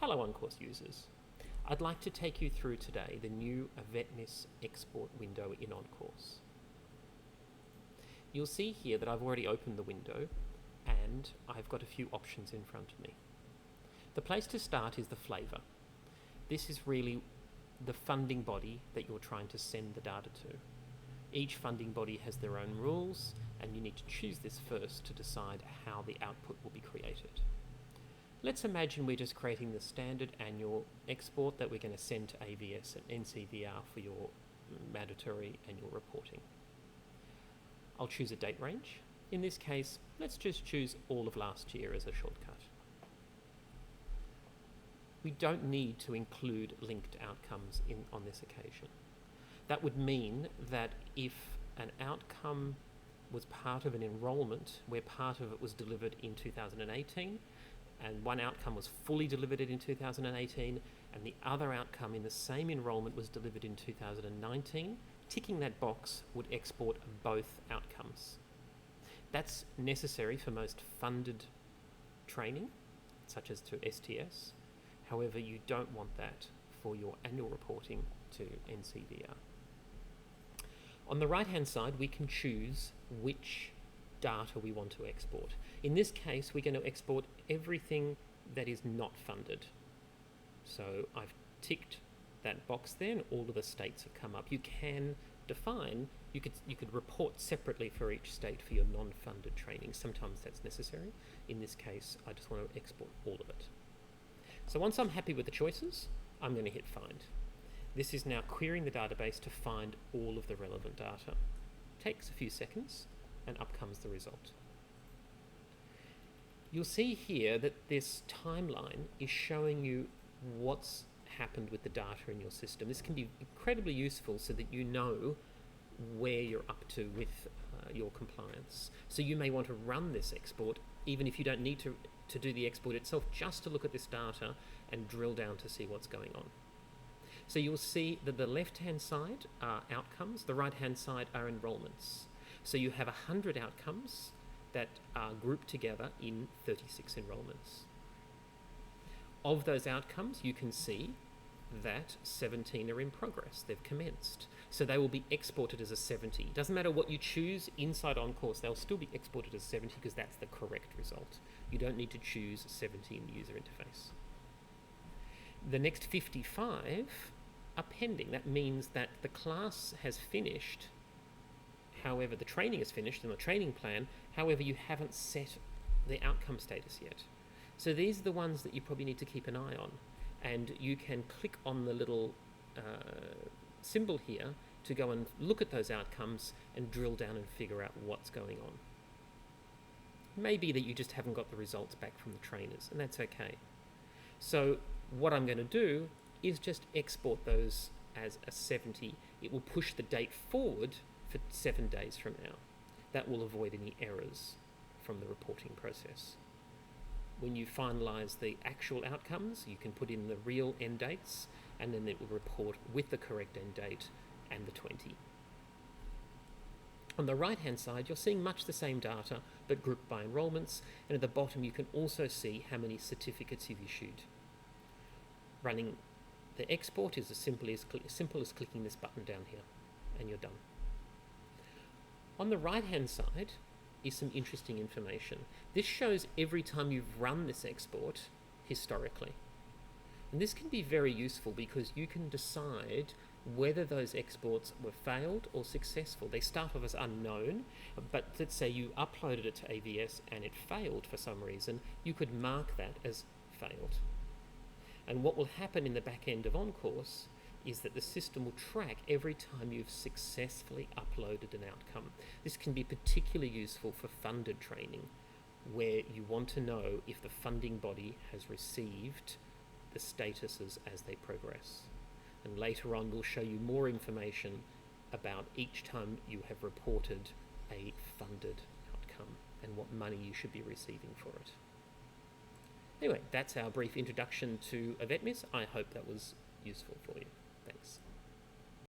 Hello onCourse users. I'd like to take you through today the new AVETMISS export window in onCourse. You'll see here that I've already opened the window and I've got a few options in front of me. The place to start is the flavour. This is really the funding body that you're trying to send the data to. Each funding body has their own rules and you need to choose this first to decide how the output will be created. Let's imagine we're just creating the standard annual export that we're going to send to AVS and NCVR for your mandatory annual reporting. I'll choose a date range. In this case, let's just choose all of last year as a shortcut. We don't need to include linked outcomes on this occasion. That would mean that if an outcome was part of an enrolment where part of it was delivered in 2018 and one outcome was fully delivered in 2018 and the other outcome in the same enrolment was delivered in 2019, ticking that box would export both outcomes. That's necessary for most funded training, such as to STS. However, you don't want that for your annual reporting to NCVR. On the right-hand side, we can choose which data we want to export. In this case, we're going to export everything that is not funded. So I've ticked that box there and all of the states have come up. You can define, you could report separately for each state for your non-funded training. Sometimes that's necessary. In this case, I just want to export all of it. So once I'm happy with the choices, I'm going to hit find. This is now querying the database to find all of the relevant data. It takes a few seconds and up comes the result. You'll see here that this timeline is showing you what's happened with the data in your system. This can be incredibly useful so that you know where you're up to with your compliance. So you may want to run this export even if you don't need to do the export itself, just to look at this data and drill down to see what's going on. So you'll see that the left-hand side are outcomes, the right-hand side are enrollments. So you have 100 outcomes that are grouped together in 36 enrollments. Of those outcomes, you can see that 17 are in progress. They've commenced. So they will be exported as a 70. Doesn't matter what you choose inside onCourse, they'll still be exported as 70 because that's the correct result. You don't need to choose 70 in the user interface. The next 55 are pending. That means that the class has finished. However, the training is finished in the training plan. However, you haven't set the outcome status yet. So these are the ones that you probably need to keep an eye on. And you can click on the little symbol here to go and look at those outcomes and drill down and figure out what's going on. Maybe that you just haven't got the results back from the trainers, and that's okay. So what I'm going to do is just export those as a 70. It will push the date forward for 7 days from now. That will avoid any errors from the reporting process. When you finalize the actual outcomes, you can put in the real end dates and then it will report with the correct end date and the 20. On the right hand side, you're seeing much the same data but grouped by enrollments, and at the bottom you can also see how many certificates you've issued. Running the export is as simple as clicking this button down here and you're done. On the right hand side is some interesting information. This shows every time you've run this export historically. And this can be very useful because you can decide whether those exports were failed or successful. They start off as unknown, but let's say you uploaded it to AVS and it failed for some reason, you could mark that as failed. And what will happen in the back end of onCourse is that the system will track every time you've successfully uploaded an outcome. This can be particularly useful for funded training, where you want to know if the funding body has received the statuses as they progress. And later on, we'll show you more information about each time you have reported a funded outcome and what money you should be receiving for it. Anyway, that's our brief introduction to AVETMISS. I hope that was useful for you. Thanks.